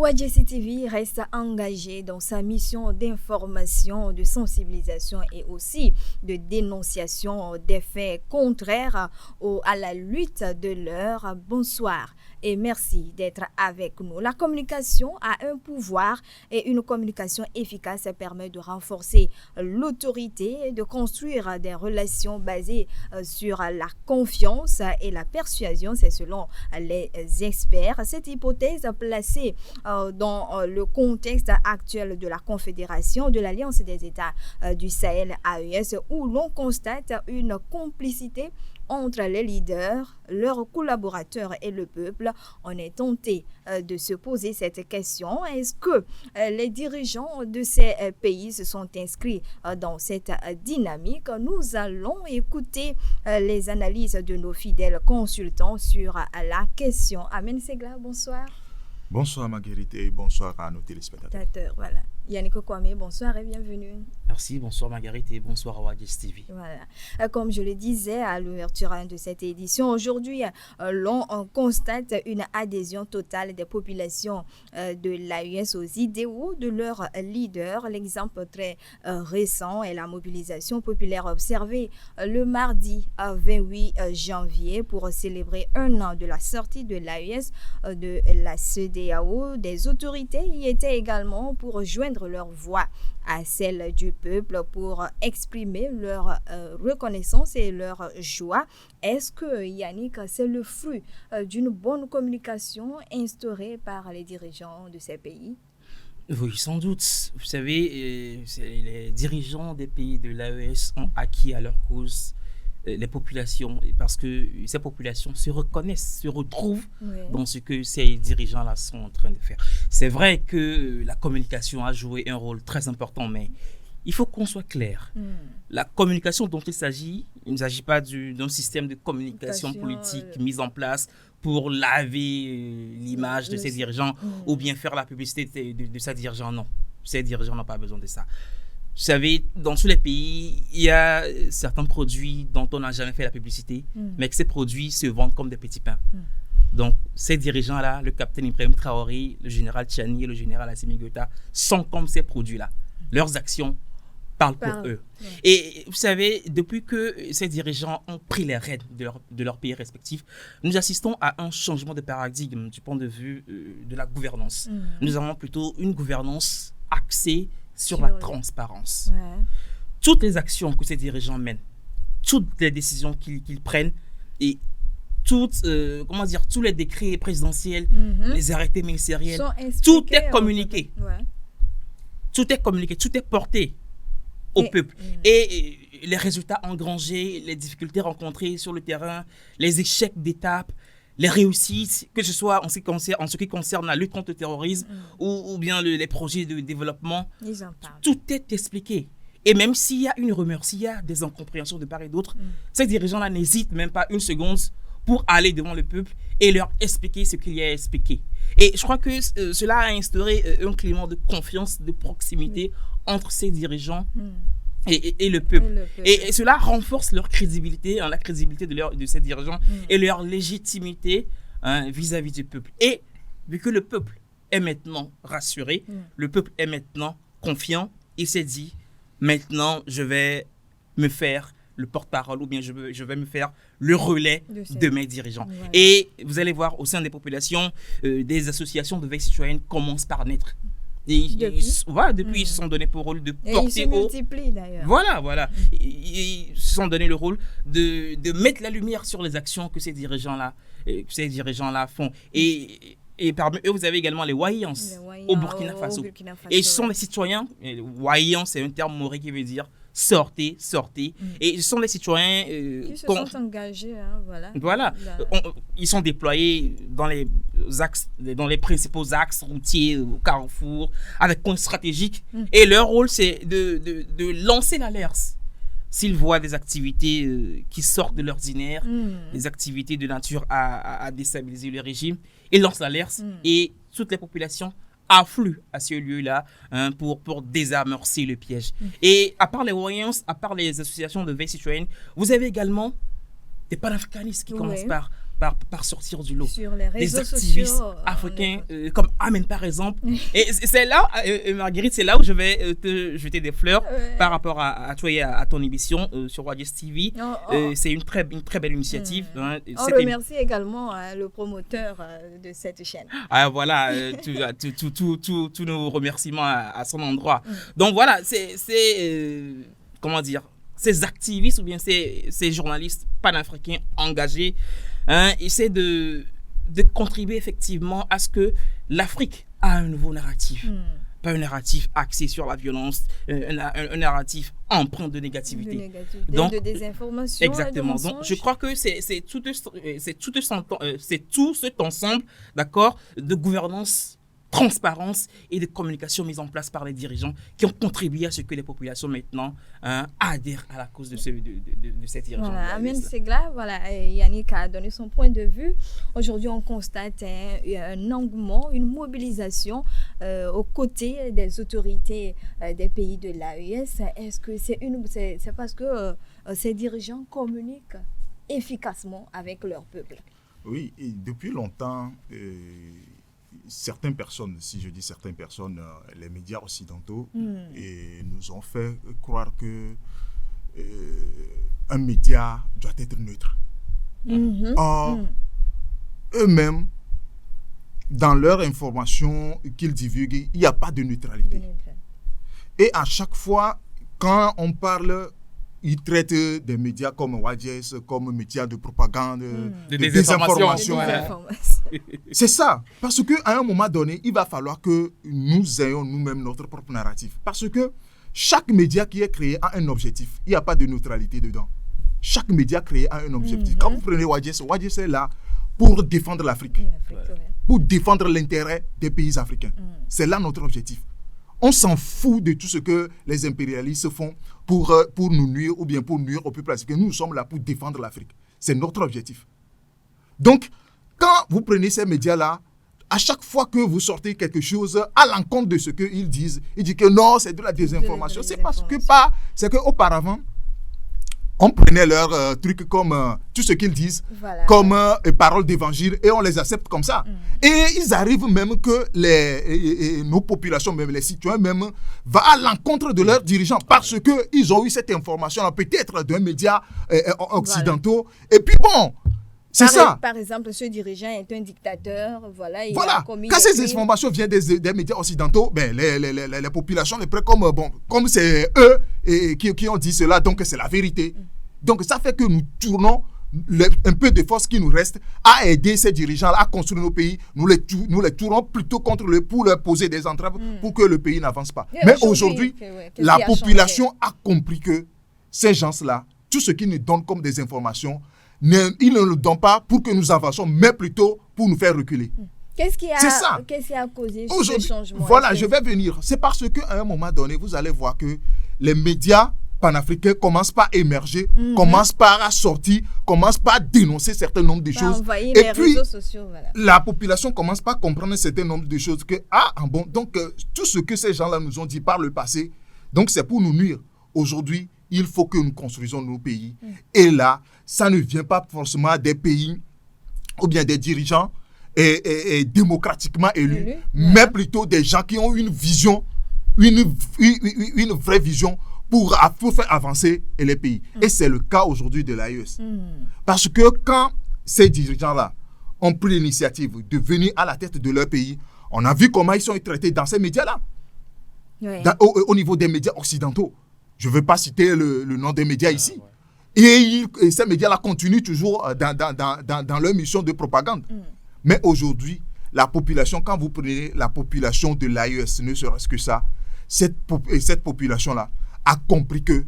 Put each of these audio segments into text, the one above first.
Wadjessi TV reste engagé dans sa mission d'information, de sensibilisation et aussi de dénonciation des faits contraires à la lutte de l'heure. Bonsoir et merci d'être avec nous. La communication a un pouvoir et une communication efficace permet de renforcer l'autorité, de construire des relations basées sur la confiance et la persuasion, c'est selon les experts. Cette hypothèse placée dans le contexte actuel de la Confédération de l'Alliance des États du Sahel AES, où l'on constate une complicité entre les leaders, leurs collaborateurs et le peuple. On est tenté de se poser cette question. Est-ce que les dirigeants de ces pays se sont inscrits dans cette dynamique? Nous allons écouter les analyses de nos fidèles consultants sur la question. Amen Segla, bonsoir. Bonsoir Marguerite et bonsoir à nos téléspectateurs. Voilà. Yannick Kwame, bonsoir et bienvenue. Merci, bonsoir Marguerite et bonsoir à Wadjessi TV. Voilà. Comme je le disais à l'ouverture de cette édition, aujourd'hui, l'on constate une adhésion totale des populations de l'AES aux idéaux de leurs leaders. L'exemple très récent est la mobilisation populaire observée le mardi 28 janvier pour célébrer un an de la sortie de l'AES de la CEDEAO. Des autorités y étaient également pour joindre leur voix à celle du peuple pour exprimer leur reconnaissance et leur joie. Est-ce que, Yannick, c'est le fruit d'une bonne communication instaurée par les dirigeants de ces pays? Oui, sans doute. Vous savez, les dirigeants des pays de l'AES ont acquis à leur cause les populations, parce que ces populations se reconnaissent, se retrouvent dans ce que ces dirigeants-là sont en train de faire. C'est vrai que la communication a joué un rôle très important, mais il faut qu'on soit clair. La communication dont il ne s'agit pas d'un système de communication politique mis en place pour laver l'image de ces dirigeants ou bien faire la publicité de ces dirigeants. Non, ces dirigeants n'ont pas besoin de ça. Vous savez, dans tous les pays, il y a certains produits dont on n'a jamais fait la publicité, mais que ces produits se vendent comme des petits pains. Donc, ces dirigeants-là, le capitaine Ibrahim Traoré, le général Tchani et le général Assimi Goïta, sont comme ces produits-là. Leurs actions parlent pour eux. Et vous savez, depuis que ces dirigeants ont pris les rênes de leur pays respectifs, nous assistons à un changement de paradigme du point de vue de la gouvernance. Nous avons plutôt une gouvernance axée sur la transparence. Toutes les actions que ces dirigeants mènent, toutes les décisions qu'ils prennent et tous les décrets présidentiels, les arrêtés ministériels, tout est communiqué. Tout est communiqué, tout est porté au peuple. Et les résultats engrangés, les difficultés rencontrées sur le terrain, les échecs d'étapes, les réussites, que ce soit en ce qui concerne la lutte contre le terrorisme ou bien les projets de développement, tout est expliqué. Et même s'il y a une rumeur, s'il y a des incompréhensions de part et d'autre, ces dirigeants-là n'hésitent même pas une seconde pour aller devant le peuple et leur expliquer ce qu'il y a à expliquer. Et je crois que cela a instauré un climat de confiance, de proximité entre ces dirigeants et le peuple. Et cela renforce leur crédibilité, la crédibilité de ces dirigeants et leur légitimité vis-à-vis du peuple. Et vu que le peuple est maintenant rassuré, le peuple est maintenant confiant, il s'est dit, maintenant je vais me faire le porte-parole ou bien je vais me faire le relais de mes dirigeants. Et vous allez voir au sein des populations, des associations de veille citoyenne commencent par naître. Depuis ils se sont donné pour rôle de porter ils se multiplient d'ailleurs. Voilà. Ils se sont donné le rôle de mettre la lumière sur les actions que ces dirigeants-là font. Et parmi eux, vous avez également les Wayans au Burkina Faso. Et ce sont les citoyens, Wayans, c'est un terme maoré qui veut dire sortez. Et ce sont les citoyens qui se sont engagés. Ils sont déployés dans les principaux axes routiers, au carrefour, avec points stratégiques. Et leur rôle, c'est de lancer l'alerte. S'ils voient des activités qui sortent de l'ordinaire, des activités de nature à déstabiliser le régime, ils lancent l'alerte et toutes les populations affluent à ce lieu-là pour désamorcer le piège. Et à part les Wayans, à part les associations de veille citoyenne, vous avez également des panafricanistes qui commencent par par sortir du lot. Sur les Des réseaux activistes sociaux, africains comme Amen par exemple. Et c'est là, Marguerite, c'est là où je vais te jeter des fleurs par rapport à toi et à ton émission sur Wadjes TV. C'est une très belle initiative. Hein. On remercie également le promoteur de cette chaîne. Ah voilà, tous nos remerciements à son endroit. Donc voilà, comment dire, ces activistes ou bien ces journalistes panafricains engagés essaient de contribuer effectivement à ce que l'Afrique a un nouveau narratif. Pas un narratif axé sur la violence, un narratif empreint de négativité. Donc, de désinformation. Exactement. Donc, je crois que c'est tout cet ensemble, d'accord, de gouvernance, transparence et de communication mise en place par les dirigeants qui ont contribué à ce que les populations maintenant adhèrent à la cause de ces dirigeants. Voilà, Amen Segla, voilà, Yannick a donné son point de vue. Aujourd'hui, on constate un engouement, une mobilisation aux côtés des autorités des pays de l'AES. Est-ce que c'est parce que ces dirigeants communiquent efficacement avec leur peuple? Oui, et depuis longtemps, certaines personnes, si je dis certaines personnes, les médias occidentaux, nous ont fait croire que un média doit être neutre. Or, eux-mêmes, dans leur information qu'ils divulguent, il n'y a pas de neutralité. Et à chaque fois, quand on parle, ils traitent des médias comme Wadjes, comme médias de propagande, de désinformation. C'est ça. Parce qu'à un moment donné, il va falloir que nous ayons nous-mêmes notre propre narratif. Parce que chaque média qui est créé a un objectif. Il n'y a pas de neutralité dedans. Chaque média créé a un objectif. Quand vous prenez Wadjes, Wadjes est là pour défendre l'Afrique. Pour défendre l'intérêt des pays africains. C'est là notre objectif. On s'en fout de tout ce que les impérialistes font pour nous nuire ou bien pour nuire au peuple africain. Nous sommes là pour défendre l'Afrique. C'est notre objectif. Donc, quand vous prenez ces médias-là, à chaque fois que vous sortez quelque chose à l'encontre de ce qu'ils disent, ils disent que non, c'est de la désinformation. C'est parce que c'est qu'auparavant, on prenait leurs trucs comme tout ce qu'ils disent, comme paroles d'évangile, et on les accepte comme ça. Et ils arrivent même que nos populations, même les citoyens, même, vont à l'encontre de leurs dirigeants parce qu'ils ont eu cette information-là, peut-être d'un média occidentaux. Et puis bon, c'est ça. Par exemple, ce dirigeant est un dictateur. Voilà. Quand ces informations viennent des médias occidentaux, ben, les populations les prennent comme c'est eux qui ont dit cela, donc c'est la vérité. Donc ça fait que nous tournons un peu de force qui nous reste à aider ces dirigeants-là à construire nos pays. Nous les tournons plutôt contre eux pour leur poser des entraves pour que le pays n'avance pas. Mais aujourd'hui, la population a compris que ces gens-là, tout ce qu'ils nous donnent comme des informations, ils ne le donnent pas pour que nous avancions, mais plutôt pour nous faire reculer. Qu'est-ce qui a causé ce changement? Voilà, je vais venir. C'est parce qu'à un moment donné, vous allez voir que les médias panafricains commencent par émerger, commencent par sortir, commencent par dénoncer un certain nombre de choses. Et puis, la population commence par comprendre un certain nombre de choses. Donc, tout ce que ces gens-là nous ont dit par le passé, donc c'est pour nous nuire. Aujourd'hui, il faut que nous construisons nos pays. Et là, ça ne vient pas forcément des pays ou bien des dirigeants et démocratiquement élus, mais plutôt des gens qui ont une vision, une vraie vision pour faire avancer les pays. Et c'est le cas aujourd'hui de l'AES. Parce que quand ces dirigeants-là ont pris l'initiative de venir à la tête de leur pays, on a vu comment ils sont traités dans ces médias-là, au niveau des médias occidentaux. Je ne veux pas citer le nom des médias ici. Et ces médias-là continuent toujours dans leur mission de propagande. Mais aujourd'hui, la population, quand vous prenez la population de l'AES, ne serait-ce que ça, cette population-là a compris que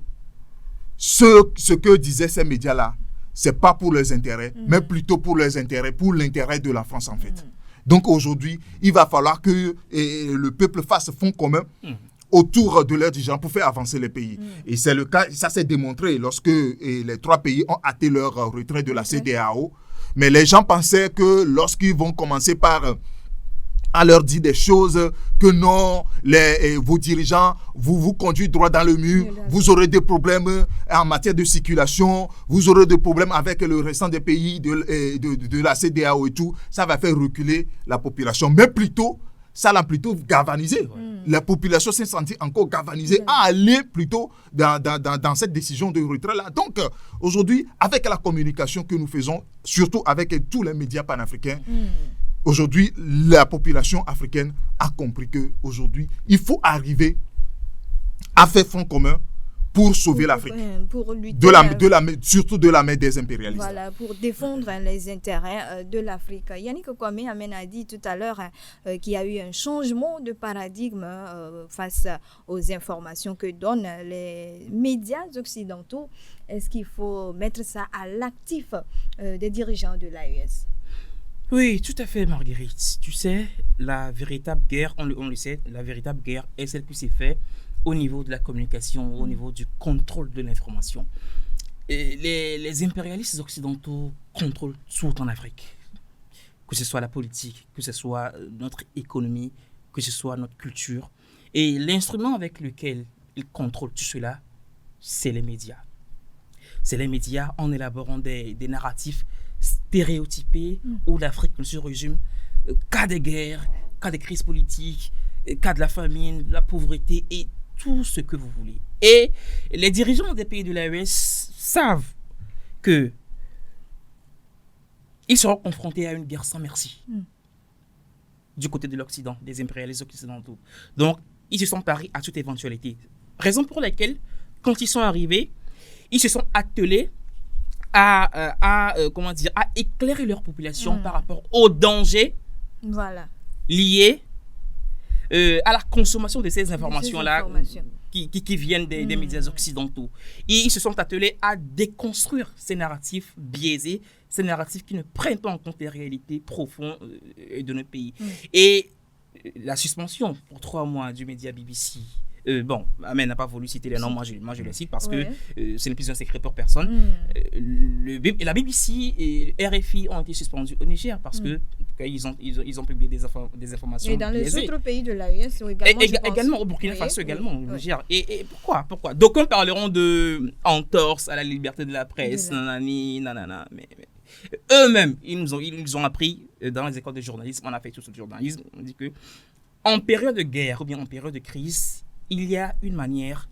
ce que disaient ces médias-là, ce n'est pas pour leurs intérêts, mais plutôt pour leurs intérêts, pour l'intérêt de la France en fait. Donc aujourd'hui, il va falloir que le peuple fasse front commun autour de leurs dirigeants pour faire avancer les pays. Et c'est le cas, ça s'est démontré lorsque les trois pays ont hâté leur retrait de la CEDEAO. Mais les gens pensaient que lorsqu'ils vont commencer par à leur dire des choses que non, vos dirigeants vous conduisent droit dans le mur, vous aurez des problèmes en matière de circulation, vous aurez des problèmes avec le restant des pays de la CEDEAO et tout. Ça va faire reculer la population. Mais plutôt, ça l'a plutôt galvanisé. La population s'est sentie encore galvanisée à aller plutôt dans cette décision de retrait-là. Donc, aujourd'hui, avec la communication que nous faisons, surtout avec tous les médias panafricains, aujourd'hui, la population africaine a compris qu'aujourd'hui, il faut arriver à faire front commun pour sauver l'Afrique, surtout de la main des impérialistes. Voilà, pour défendre les intérêts de l'Afrique. Yannick Kwame Amen a dit tout à l'heure qu'il y a eu un changement de paradigme face aux informations que donnent les médias occidentaux. Est-ce qu'il faut mettre ça à l'actif des dirigeants de l'AES? Oui, tout à fait, Marguerite. Tu sais, la véritable guerre, on le sait, la véritable guerre est celle qui s'est faite au niveau de la communication, au niveau du contrôle de l'information. Les impérialistes occidentaux contrôlent tout en Afrique. Que ce soit la politique, que ce soit notre économie, que ce soit notre culture. Et l'instrument avec lequel ils contrôlent tout cela, c'est les médias. C'est les médias en élaborant des narratifs stéréotypés où l'Afrique ne se résume qu'à des guerres, qu'à des crises politiques, qu'à de la famine, de la pauvreté et tout ce que vous voulez. Et les dirigeants des pays de l'AES savent que ils seront confrontés à une guerre sans merci du côté de l'Occident, des impérialistes occidentaux. Donc, ils se sont paris à toute éventualité. Raison pour laquelle, quand ils sont arrivés, ils se sont attelés à éclairer leur population par rapport aux dangers liés à la consommation de ces informations-là qui viennent des médias occidentaux. Et ils se sont attelés à déconstruire ces narratifs biaisés, ces narratifs qui ne prennent pas en compte les réalités profondes de notre pays. Et la suspension pour 3 mois du média BBC, Amen n'a pas voulu citer les noms, moi je les cite parce que ce n'est plus un secret pour personne. La BBC et RFI ont été suspendus au Niger parce que ils ont publié des informations. Et dans biaisées. Les autres pays de l'AES également. Également au Burkina Faso, également au Niger. Et pourquoi d'aucuns parleront de entorse à la liberté de la presse, nanana, mais eux-mêmes, ils nous ont appris dans les écoles de journalisme, on a fait tout ce journalisme, on dit que en période de guerre ou bien en période de crise, il y a une manière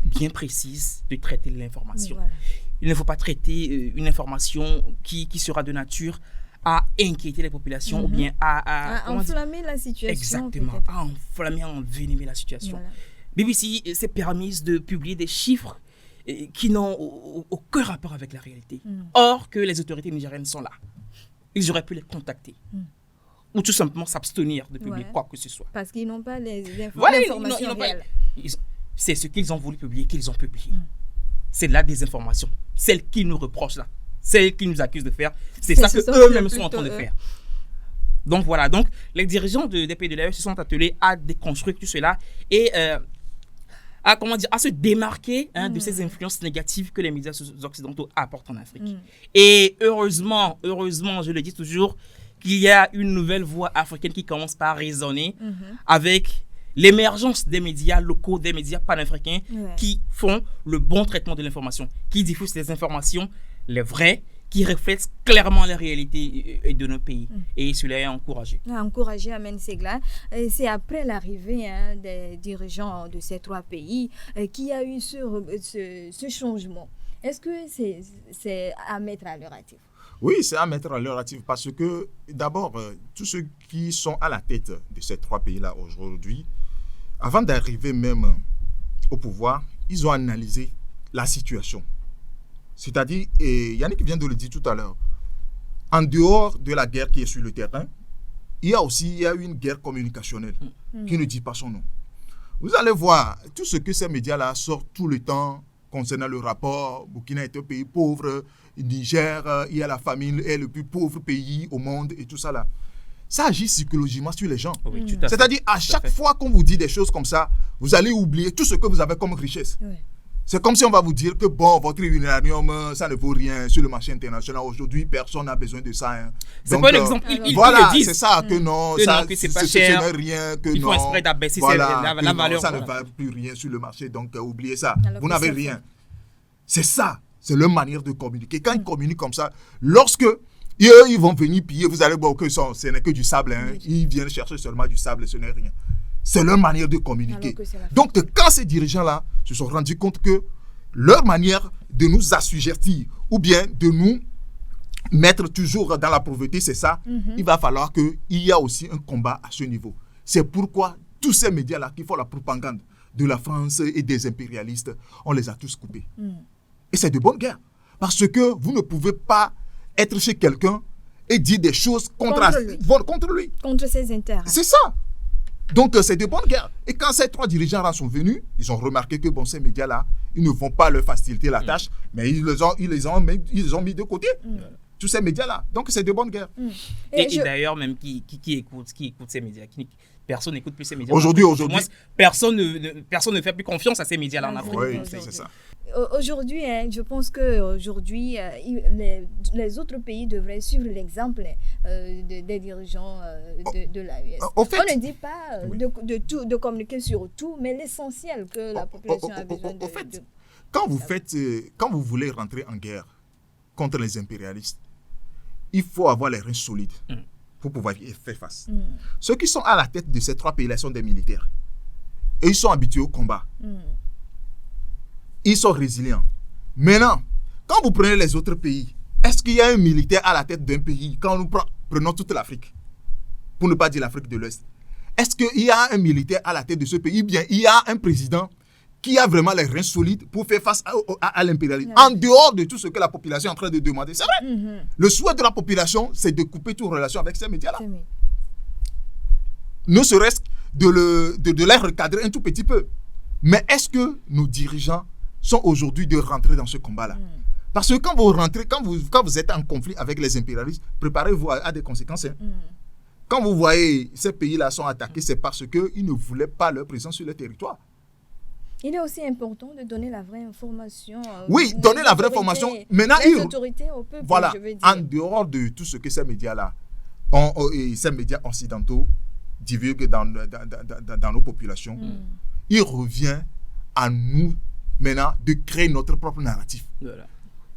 bien précise de traiter l'information. Voilà. Il ne faut pas traiter une information qui sera de nature à inquiéter les populations ou bien à enflammer la situation. Exactement, à enflammer, à envenimer la situation. Voilà. BBC s'est permise de publier des chiffres qui n'ont aucun rapport avec la réalité. Or que les autorités nigériennes sont là. Ils auraient pu les contacter. Ou tout simplement s'abstenir de publier quoi que ce soit. Parce qu'ils n'ont pas les informations réelles. C'est ce qu'ils ont voulu publier qu'ils ont publié. C'est la désinformation. Celle qu'ils nous reprochent là. Celle qu'ils nous accusent de faire. C'est ça qu'eux-mêmes sont en train de faire. Donc voilà. Donc les dirigeants des pays de l'AES se sont attelés à déconstruire tout cela et à se démarquer de ces influences négatives que les médias occidentaux apportent en Afrique. Et heureusement, je le dis toujours, qu'il y a une nouvelle voix africaine qui commence par résonner avec l'émergence des médias locaux, des médias panafricains qui font le bon traitement de l'information, qui diffusent les informations, les vraies, qui reflètent clairement la réalité de nos pays. Et cela est encouragé. Encouragé, Amen Segla. C'est après l'arrivée des dirigeants de ces 3 pays qu'il y a eu ce changement. Est-ce que c'est à mettre à leur actif? Oui, c'est à mettre à leur actif parce que, d'abord, tous ceux qui sont à la tête de ces 3 pays-là aujourd'hui, avant d'arriver même au pouvoir, ils ont analysé la situation. C'est-à-dire, et Yannick vient de le dire tout à l'heure, en dehors de la guerre qui est sur le terrain, il y a eu une guerre communicationnelle qui ne dit pas son nom. Vous allez voir, tout ce que ces médias-là sortent tout le temps concernant le rapport, Burkina est un pays pauvre, Niger, il y a la famine, est le plus pauvre pays au monde et tout ça là. Ça agit psychologiquement sur les gens. Oui, c'est-à-dire, à chaque fois qu'on vous dit des choses comme ça, vous allez oublier tout ce que vous avez comme richesse. C'est comme si on va vous dire que bon, votre uranium, ça ne vaut rien sur le marché international. Aujourd'hui, personne n'a besoin de ça. Hein. C'est quoi l'exemple? Voilà, c'est ça, que non, que c'est pas cher, ce n'est rien, que ils non. font exprès d'abaisser voilà, la valeur. Ça ne va plus rien sur le marché, donc oubliez ça. Alors, vous n'avez rien. C'est ça, c'est leur manière de communiquer. Quand ils communiquent comme ça, lorsque ils vont venir piller, vous allez voir que ce n'est que du sable. Hein. Ils viennent chercher seulement du sable, ce n'est rien. C'est leur manière de communiquer. Donc, quand ces dirigeants-là se sont rendus compte que leur manière de nous assujettir ou bien de nous mettre toujours dans la pauvreté, c'est ça, il va falloir qu'il y ait aussi un combat à ce niveau. C'est pourquoi tous ces médias-là qui font la propagande de la France et des impérialistes, on les a tous coupés. Et c'est de bonne guerre. Parce que vous ne pouvez pas être chez quelqu'un et dire des choses contre lui. Contre ses intérêts. C'est ça. Donc, c'est de bonne guerre. Et quand ces 3 dirigeants-là sont venus, ils ont remarqué que ces médias-là, ils ne vont pas leur faciliter la tâche, mais ils les ont mis de côté. Tous ces médias-là. Donc, c'est de bonne guerre. Et d'ailleurs, même qui écoute ces médias, personne n'écoute plus ces médias. Aujourd'hui. Personne ne fait plus confiance à ces médias-là en Afrique. Oui, c'est ça. Aujourd'hui, je pense qu'aujourd'hui, les autres pays devraient suivre l'exemple des dirigeants de l'AES. On ne dit pas de communiquer sur tout, mais l'essentiel que la population a besoin de... Quand vous voulez rentrer en guerre contre les impérialistes, il faut avoir les reins solides pour pouvoir y faire face. Ceux qui sont à la tête de ces 3 pays-là sont des militaires. Et ils sont habitués au combat. Ils sont résilients. Maintenant, quand vous prenez les autres pays, est-ce qu'il y a un militaire à la tête d'un pays? Quand nous prenons toute l'Afrique, pour ne pas dire l'Afrique de l'Ouest, est-ce qu'il y a un militaire à la tête de ce pays? Bien, il y a un président qui a vraiment les reins solides pour faire face à l'impérialisme. En dehors de tout ce que la population est en train de demander. C'est vrai. Le souhait de la population, c'est de couper toute relation avec ces médias-là. Ne serait-ce de les recadrer un tout petit peu. Mais est-ce que nos dirigeants sont aujourd'hui de rentrer dans ce combat-là? Parce que quand vous rentrez, quand vous êtes en conflit avec les impérialistes, préparez-vous à des conséquences. Quand vous voyez ces pays-là sont attaqués, c'est parce qu'ils ne voulaient pas leur présence sur le territoire. Il est aussi important de donner la vraie information. Oui, donner la vraie information. Maintenant, les autorités au peuple, voilà, je veux dire. En dehors de tout ce que ces médias-là, ces médias occidentaux divulguent dans nos populations, il revient à nous maintenant de créer notre propre narratif. Voilà.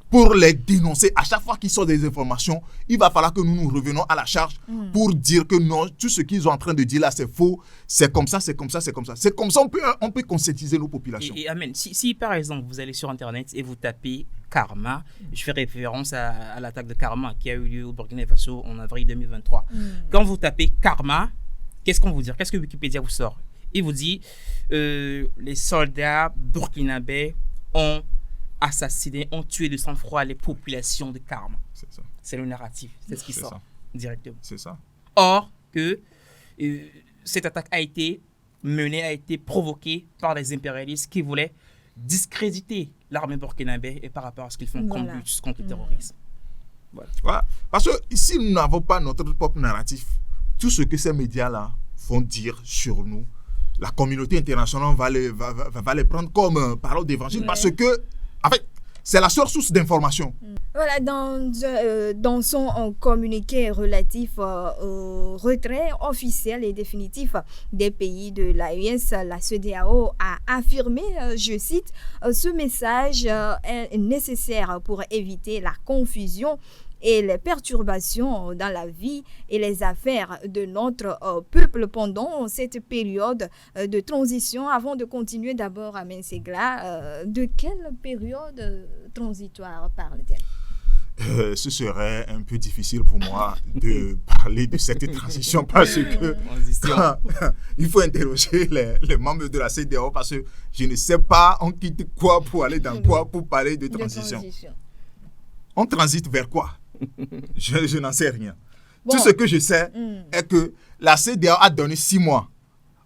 Pour les dénoncer. À chaque fois qu'ils sortent des informations, il va falloir que nous revenons à la charge pour dire que non, tout ce qu'ils sont en train de dire là, c'est faux, c'est comme ça, c'est comme ça, c'est comme ça. C'est comme ça on peut conscientiser nos populations. Et Amen, si par exemple vous allez sur Internet et vous tapez Karma, je fais référence à l'attaque de Karma qui a eu lieu au Burkina Faso en avril 2023. Quand vous tapez Karma, qu'est-ce qu'on vous dit? Qu'est-ce que Wikipédia vous sort? Il vous dit les soldats burkinabés ont assassiné, ont tué de sang-froid les populations de Karma. C'est ça. C'est le narratif, c'est ce qui sort directement. C'est ça. Or, que cette attaque a été menée, a été provoquée par les impérialistes qui voulaient discréditer l'armée burkinabé et par rapport à ce qu'ils font comme lutte contre le terrorisme. Voilà. Parce que si nous n'avons pas notre propre narratif, tout ce que ces médias-là font dire sur nous, la communauté internationale va les prendre comme parole d'évangile parce que en fait, c'est la seule source d'information. Voilà, dans son communiqué relatif au retrait officiel et définitif des pays de l'AES, la CEDEAO a affirmé, je cite, ce message est nécessaire pour éviter la confusion et les perturbations dans la vie et les affaires de notre peuple pendant cette période de transition. Avant de continuer, d'abord, Amen Segla, de quelle période transitoire parle-t-elle? Ce serait un peu difficile pour moi de parler de cette transition parce que il faut interroger les membres de la CEDEAO parce que je ne sais pas on quitte quoi pour aller dans quoi pour parler de transition. On transite vers quoi? Je n'en sais rien. Bon. Tout ce que je sais est que la CEDEAO a donné 6 mois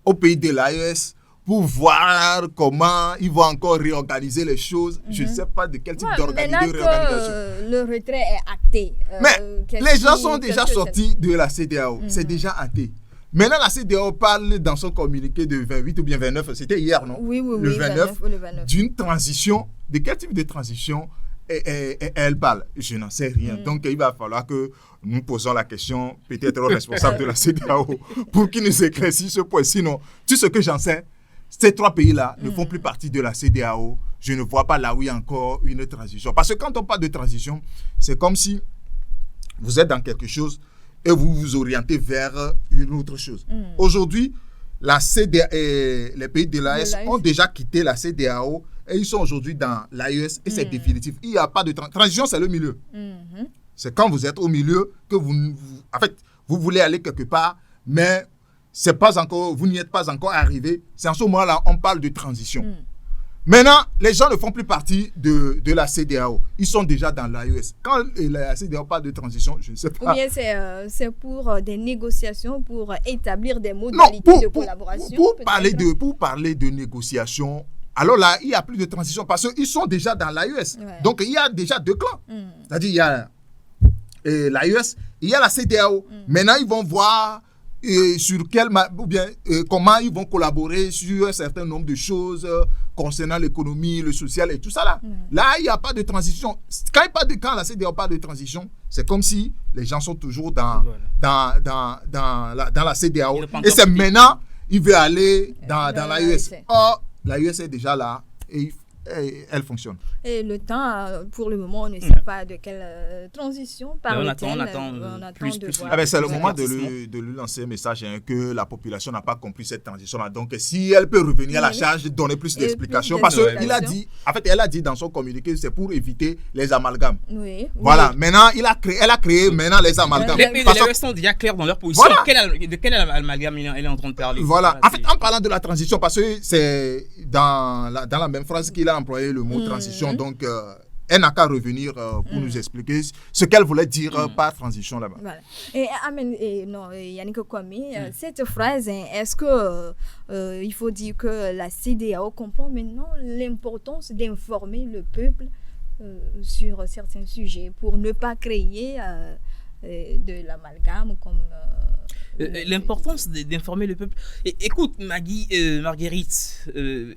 au pays de l'AES pour voir comment ils vont encore réorganiser les choses. Je ne sais pas de quel type réorganisation. Le retrait est acté. Mais les gens sont déjà sortis de la CEDEAO. C'est déjà acté. Maintenant, la CEDEAO parle dans son communiqué de 28 ou bien 29, c'était hier, non? Oui, le 29, le 29. D'une transition. De quel type de transition elle parle? Je n'en sais rien. Donc, il va falloir que nous posons la question peut-être aux responsables de la CEDEAO pour qu'ils nous éclaircissent ce point. Sinon, tout ce que j'en sais, ces 3 pays-là ne font plus partie de la CEDEAO. Je ne vois pas là où il y a encore une transition. Parce que quand on parle de transition, c'est comme si vous êtes dans quelque chose et vous vous orientez vers une autre chose. Aujourd'hui, les pays de l'AES ont déjà quitté la CEDEAO et ils sont aujourd'hui dans l'AES et c'est définitif. Il n'y a pas de transition, c'est le milieu. C'est quand vous êtes au milieu que vous voulez aller quelque part, mais c'est pas encore, vous n'y êtes pas encore arrivé. C'est en ce moment-là on parle de transition. Maintenant, les gens ne font plus partie de la CEDEAO. Ils sont déjà dans l'AES. Quand la CEDEAO parle de transition, je ne sais pas. Ou bien c'est pour des négociations, pour établir des modalités de collaboration. Pour parler de négociations, alors là, il n'y a plus de transition parce qu'ils sont déjà dans l'AES. Ouais. Donc, il y a déjà 2 clans. C'est-à-dire, il y a l'AES, il y a la CEDEAO. Maintenant, ils vont voir comment ils vont collaborer sur un certain nombre de choses concernant l'économie, le social et tout ça là. Là, il n'y a pas de transition. Quand la CEDEAO parle de transition, c'est comme si les gens sont toujours dans la CEDEAO. Et c'est maintenant, il veut aller dans l'AES. Or, l'AES est déjà là et elle fonctionne. Et le temps, pour le moment, on ne sait pas de quelle transition parle-t-elle. On attend plus de voir. C'est le moment de lui lancer un message que la population n'a pas compris cette transition-là. Donc, si elle peut revenir à la charge, donner plus d'explications. Parce qu'elle a dit dans son communiqué, c'est pour éviter les amalgames. Oui. Voilà. Maintenant, elle a créé maintenant les amalgames. Les pays de l'AES sont déjà clairs dans leur position. Voilà. De quel amalgame elle est en train de parler? Voilà. En fait, en parlant de la transition, parce que c'est dans la même phrase qu'il a employé le mot transition. Donc, elle n'a qu'à revenir pour nous expliquer ce qu'elle voulait dire par transition là-bas. Voilà. Et Yannick Kwame, cette phrase, est-ce que il faut dire que la CEDEAO comprend maintenant l'importance d'informer le peuple sur certains sujets pour ne pas créer de l'amalgame comme... l'importance d'informer le peuple. Écoute, Marguerite,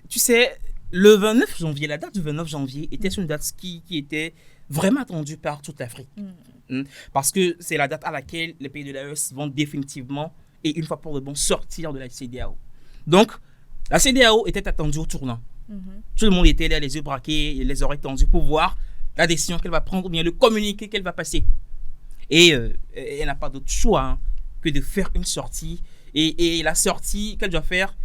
tu sais... Le 29 janvier, la date du 29 janvier était une date qui était vraiment attendue par toute l'Afrique. Parce que c'est la date à laquelle les pays de l'AES vont définitivement et une fois pour de bon sortir de la CEDEAO. Donc, la CEDEAO était attendue au tournant. Tout le monde était là, les yeux braqués, les oreilles tendues pour voir la décision qu'elle va prendre ou bien le communiqué qu'elle va passer. Et elle n'a pas d'autre choix que de faire une sortie. Et la sortie qu'elle doit faire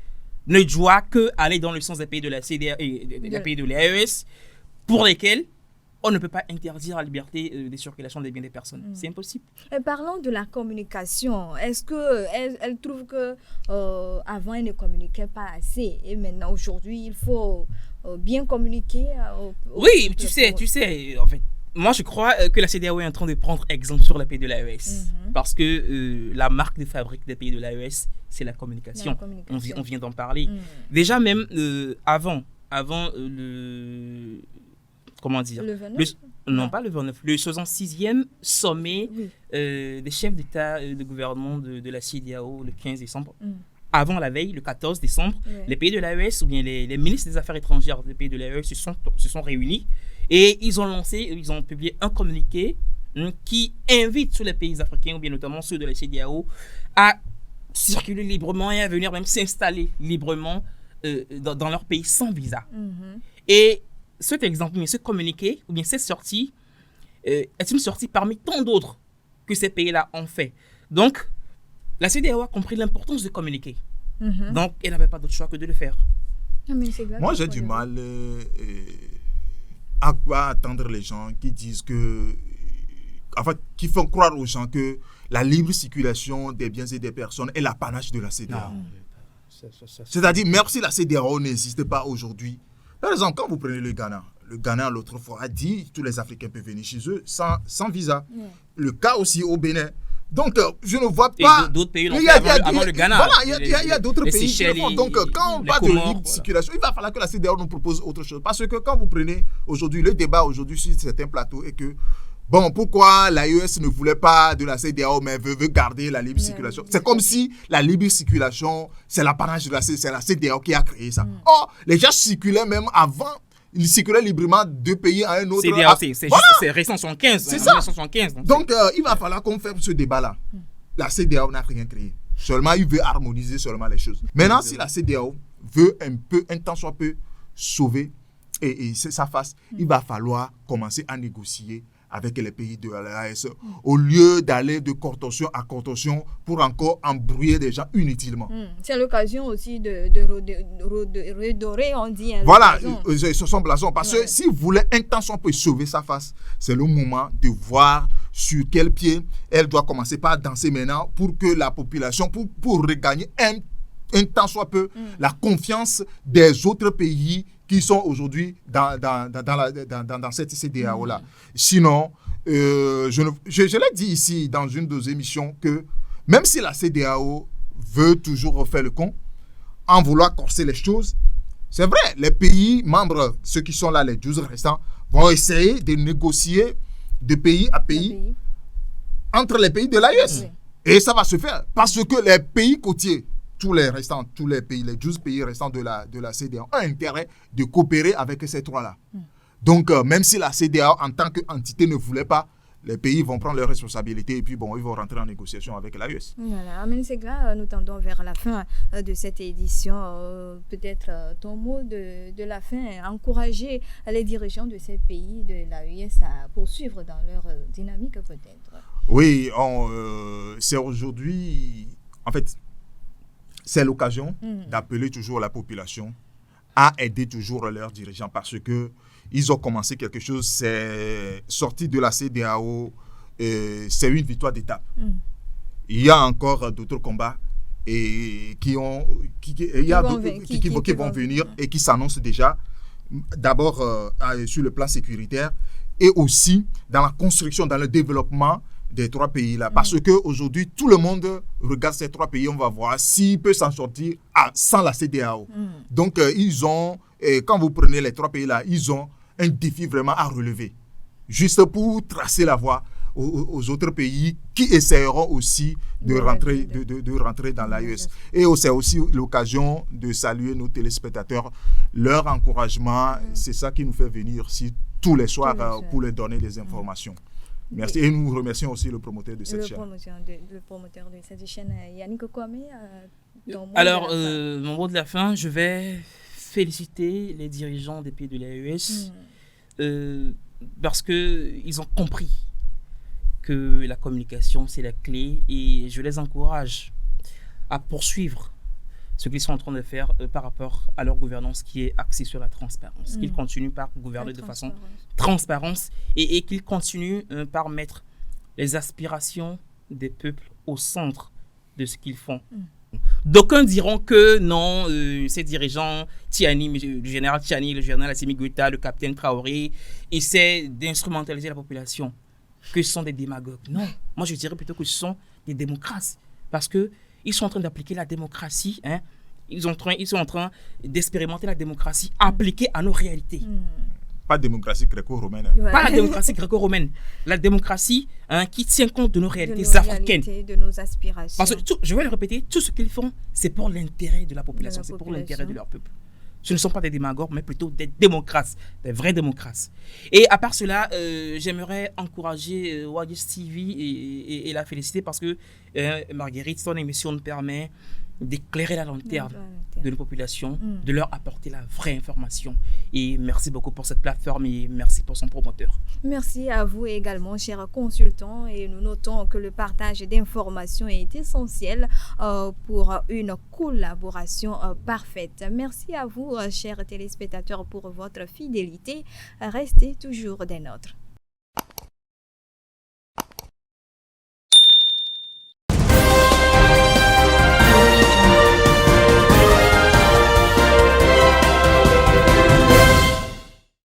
ne doit que aller dans le sens des pays de la CEDEAO et des pays de l'AES pour lesquels on ne peut pas interdire la liberté de circulation des biens des personnes. C'est impossible. Et parlons de la communication. Est-ce qu'elle trouve qu'avant, elle ne communiquait pas assez et maintenant, aujourd'hui, il faut bien communiquer Oui, tu sais, en fait, moi, je crois que la CEDEAO est en train de prendre exemple sur les pays de l'AES. Parce que la marque de fabrique des pays de l'AES, c'est la communication. On vient d'en parler. Déjà, même avant le... Comment dire? Le 29? Non, pas le 29. Le 66e sommet des chefs d'État et de gouvernement de la CEDEAO, le 15 décembre. Avant la veille, le 14 décembre, les pays de l'AES ou bien les ministres des Affaires étrangères des pays de l'AES se sont réunis et ils ont publié un communiqué qui invite tous les pays africains, ou bien notamment ceux de la CEDEAO, à circuler librement et à venir même s'installer librement dans leur pays sans visa. Et cet exemple, ce communiqué, ou bien cette sortie, est une sortie parmi tant d'autres que ces pays-là ont fait. Donc, la CEDEAO a compris l'importance de communiquer. Donc, elle n'avait pas d'autre choix que de le faire. Moi, j'ai du mal à attendre les gens qui disent que... En fait, qui font croire aux gens que la libre circulation des biens et des personnes est l'apanage de la CEDEAO. C'est-à-dire, même si la CEDEAO n'existe pas aujourd'hui, par exemple, quand vous prenez le Ghana, l'autre fois, a dit que tous les Africains peuvent venir chez eux sans visa. Le cas aussi au Bénin. Donc, je ne vois pas... D'autres pays l'ont fait avant le Ghana. Voilà, il y a d'autres pays qui le font. Donc, quand on parle de libre circulation, il va falloir que la CEDEAO nous propose autre chose. Parce que quand vous prenez aujourd'hui, le débat aujourd'hui sur certains plateaux est que bon, pourquoi l'AES ne voulait pas de la CEDEAO, mais veut garder la libre circulation? C'est comme si la libre circulation, c'est l'apanage de c'est la CEDEAO qui a créé ça. Oh, les gens circulaient même avant. Ils circulaient librement d'un pays à un autre. CEDEAO, c'est récent 75. C'est ça. 75, donc il va falloir qu'on fasse ce débat-là. La CEDEAO n'a rien créé. Seulement, il veut harmoniser seulement les choses. Maintenant, si la CEDEAO veut un temps soit peu sauver et sa face, il va falloir commencer à négocier avec les pays de l'AES au lieu d'aller de contorsion à contorsion pour encore embrouiller des gens inutilement. C'est l'occasion aussi de redorer, on dit. Voilà, ce sont blasons. Parce que si vous voulez un temps soit peu sauver sa face, c'est le moment de voir sur quel pied elle doit commencer par danser maintenant pour que la population, pour regagner un temps soit peu la confiance des autres pays qui sont aujourd'hui dans cette CEDEAO-là. Sinon, je l'ai dit ici dans une de nos émissions que même si la CEDEAO veut toujours refaire le con, en vouloir corser les choses, c'est vrai, les pays membres, ceux qui sont là, les 12 restants, vont essayer de négocier de pays à pays entre les pays de l'AES. Et ça va se faire parce que les pays côtiers, tous les pays, les 12 pays restants de la CEDEAO ont intérêt de coopérer avec ces trois-là. Donc, même si la CEDEAO, en tant qu'entité, ne voulait pas, les pays vont prendre leurs responsabilités et puis, bon, ils vont rentrer en négociation avec l'AES. Voilà, Amen Segla, nous tendons vers la fin de cette édition. Peut-être ton mot de la fin, encourager les dirigeants de ces pays de l'AES à poursuivre dans leur dynamique, peut-être. Oui, c'est aujourd'hui, en fait, c'est l'occasion d'appeler toujours la population à aider toujours leurs dirigeants parce que ils ont commencé quelque chose, c'est sorti de la CEDEAO, c'est une victoire d'étape. Il y a encore d'autres combats et qui vont venir et qui s'annoncent déjà, d'abord sur le plan sécuritaire et aussi dans la construction, dans le développement des trois pays-là. Parce qu'aujourd'hui, tout le monde regarde ces trois pays, on va voir s'il peut s'en sortir sans la CEDEAO. Donc, ils ont, quand vous prenez les trois pays-là, ils ont un défi vraiment à relever, juste pour tracer la voie aux autres pays qui essaieront aussi de rentrer dans l'AES. Et c'est aussi l'occasion de saluer nos téléspectateurs. Leur encouragement, c'est ça qui nous fait venir ici tous les soirs pour leur donner des informations. Merci. Et nous remercions aussi le promoteur de cette chaîne. Le promoteur de cette chaîne, Yannick Kwame. Alors, mon mot de la fin, je vais féliciter les dirigeants des pays de l'AES parce qu'ils ont compris que la communication, c'est la clé et je les encourage à poursuivre ce qu'ils sont en train de faire par rapport à leur gouvernance qui est axée sur la transparence. Qu'ils continuent par gouverner de façon transparente et qu'ils continuent par mettre les aspirations des peuples au centre de ce qu'ils font. D'aucuns diront que non, ces dirigeants, le général Tiani, le général Assimi Goïta, le capitaine Traoré, essaient d'instrumentaliser la population, que ce sont des démagogues. Non, moi je dirais plutôt que ce sont des démocrates, parce qu'ils sont en train d'appliquer la démocratie, ils sont en train d'expérimenter la démocratie appliquée à nos réalités. Pas de démocratie gréco-romaine. Pas la démocratie gréco-romaine. La démocratie qui tient compte de nos réalités africaines. De nos aspirations. Parce que, je vais le répéter, tout ce qu'ils font, c'est pour l'intérêt de la population, c'est pour l'intérêt de leur peuple. Ce ne sont pas des démagogues, mais plutôt des démocrates, des vrais démocrates. Et à part cela, j'aimerais encourager Wadis TV et la féliciter parce que Marguerite, son émission nous permet d'éclairer la lanterne de la population, de leur apporter la vraie information. Et merci beaucoup pour cette plateforme et merci pour son promoteur. Merci à vous également, chers consultants. Et nous notons que le partage d'informations est essentiel pour une collaboration parfaite. Merci à vous, chers téléspectateurs, pour votre fidélité. Restez toujours des nôtres.